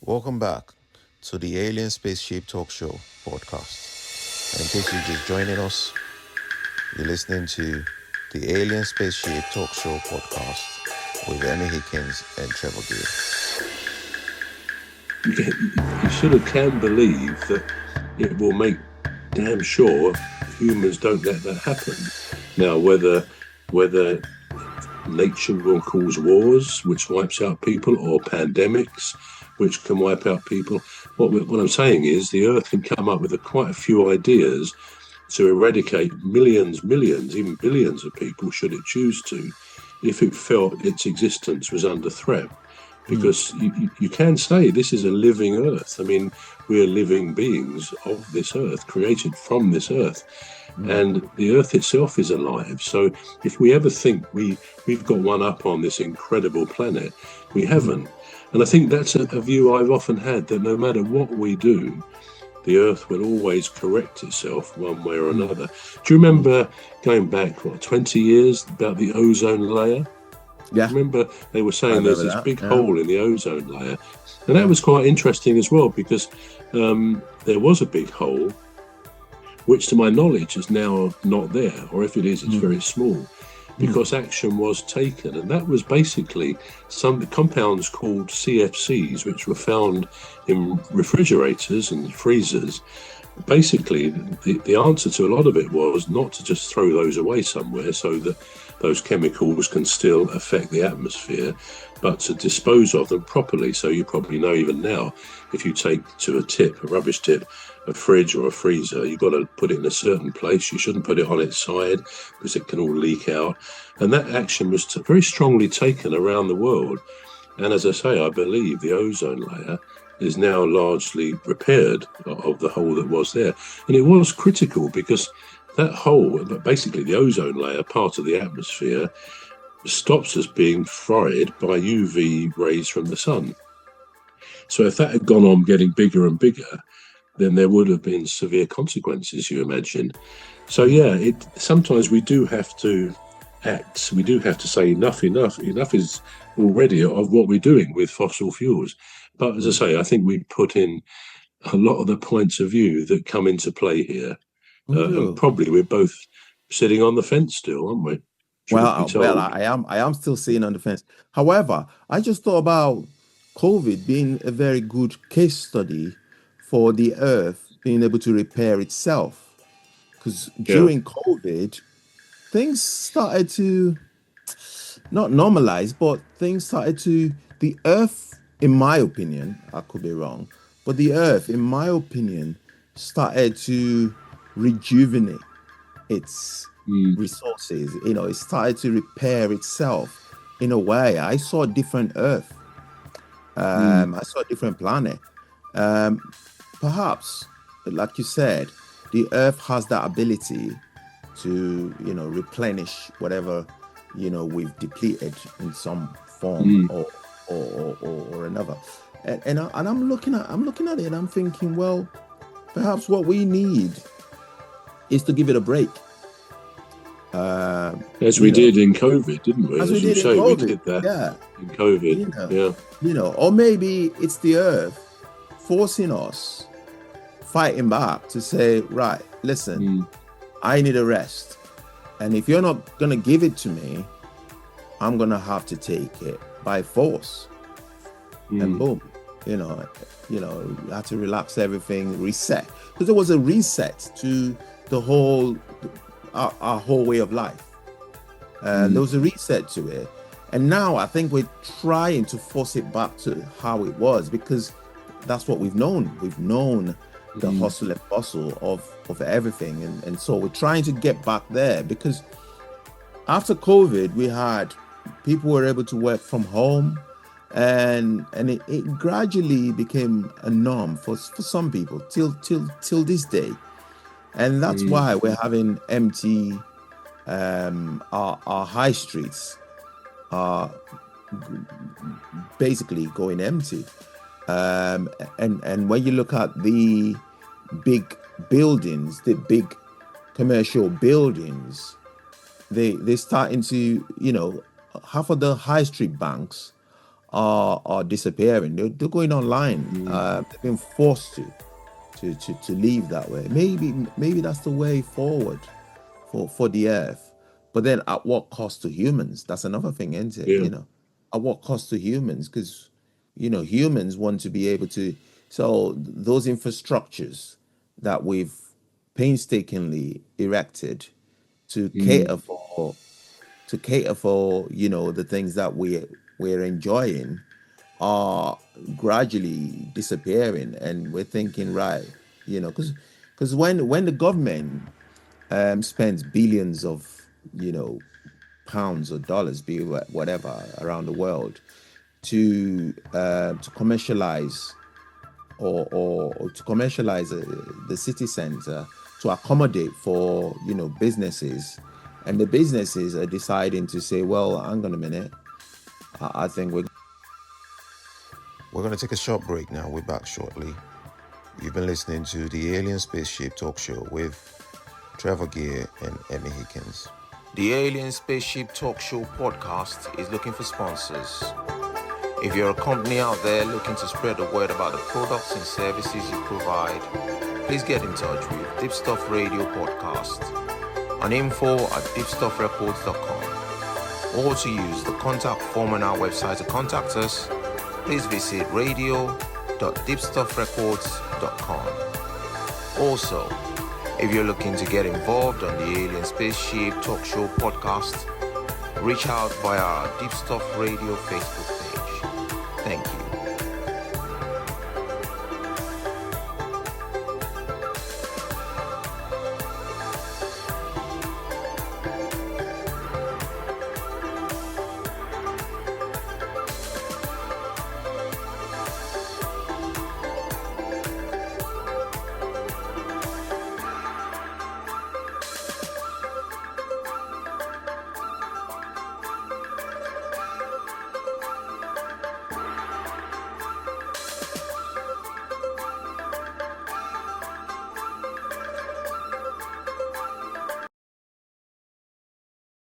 Welcome back to the Alien Spaceship Talkshow podcast. And in case you're just joining us, you're listening to the Alien Spaceship Talkshow podcast with Emmy Hikins and Trevor Gear. You sort of can believe that it will make damn sure humans don't let that happen. Now, whether nature will cause wars, which wipes out people, or pandemics, which can wipe out people, what I'm saying is the Earth can come up with quite a few ideas to eradicate millions, even billions of people, should it choose to, if it felt its existence was under threat. Because you can say this is a living Earth. I mean, we're living beings of this Earth, created from this Earth. And the Earth itself is alive. So if we ever think we've got one up on this incredible planet, we haven't. And I think that's a view I've often had, that no matter what we do, the Earth will always correct itself one way or another. Do you remember going back, 20 years, about the ozone layer? Yeah. Remember they were saying there's this big hole in the ozone layer. And that was quite interesting as well, because there was a big hole, which to my knowledge is now not there, or if it is, it's very small, because action was taken. And that was basically some compounds called CFCs, which were found in refrigerators and freezers. Basically, the answer to a lot of it was not to just throw those away somewhere so that those chemicals can still affect the atmosphere, but to dispose of them properly. So you probably know even now, if you take to a rubbish tip, a fridge or a freezer, you've got to put it in a certain place. You shouldn't put it on its side because it can all leak out. And that action was very strongly taken around the world. And as I say, I believe the ozone layer is now largely repaired of the hole that was there. And it was critical because that hole, basically the ozone layer, part of the atmosphere, stops us being fried by UV rays from the sun. So if that had gone on getting bigger and bigger, then there would have been severe consequences, you imagine. So yeah, sometimes we do have to act. We do have to say enough is already of what we're doing with fossil fuels. But as I say, I think we put in a lot of the points of view that come into play here. And probably we're both sitting on the fence still, aren't we? I am still sitting on the fence. However, I just thought about COVID being a very good case study for the Earth being able to repair itself. Because during COVID, things started to not normalize, but things started to, the Earth, in my opinion, I could be wrong, but the Earth, in my opinion, started to rejuvenate its resources. It started to repair itself in a way. I saw a different Earth. I saw a different planet. Perhaps, like you said, the Earth has that ability to, replenish whatever, we've depleted in some form or another. And I'm looking at it and I'm thinking, well, perhaps what we need is to give it a break. As we did in COVID, didn't we? As we did in COVID. We did that in COVID. Or maybe it's the Earth forcing us, fighting back to say, right, listen, I need a rest. And if you're not going to give it to me, I'm going to have to take it by force. And boom, you have to relax everything, reset. Because there was a reset to the whole, our whole way of life. There was a reset to it. And now I think we're trying to force it back to how it was, because that's what we've known. We've known the hustle and bustle of everything. And so we're trying to get back there, because after COVID, we had people were able to work from home, and it gradually became a norm for some people till this day. And that's why we're having empty, our high streets are basically going empty. And when you look at the big buildings, the big commercial buildings, they're starting to, half of the high street banks are disappearing. They're going online. They've been forced to leave that way. Maybe that's the way forward for the earth. But then at what cost to humans? That's another thing, isn't it? Yeah. At what cost to humans? Because humans want to be able to. So those infrastructures that we've painstakingly erected to cater for the things that we're enjoying are gradually disappearing, and we're thinking, right, because when the government spends billions of pounds or dollars, be whatever, around the world to commercialize or to commercialize the city center to accommodate for businesses, and the businesses are deciding to say, well, hang on a minute, I think we're going to take a short break now. We're back shortly. You've been listening to the Alien Spaceship Talk Show with Trevor Gear and Emmy Hikins. The Alien Spaceship Talk Show podcast is looking for sponsors. If you're a company out there looking to spread the word about the products and services you provide, please get in touch with Deepstuff Radio Podcast on info@deepstuffrecords.com, or to use the contact form on our website to contact us, please visit radio.deepstuffrecords.com. Also, if you're looking to get involved on the Alien Spaceship Talk Show podcast, reach out via our Deepstuff Radio Facebook page. Thank you.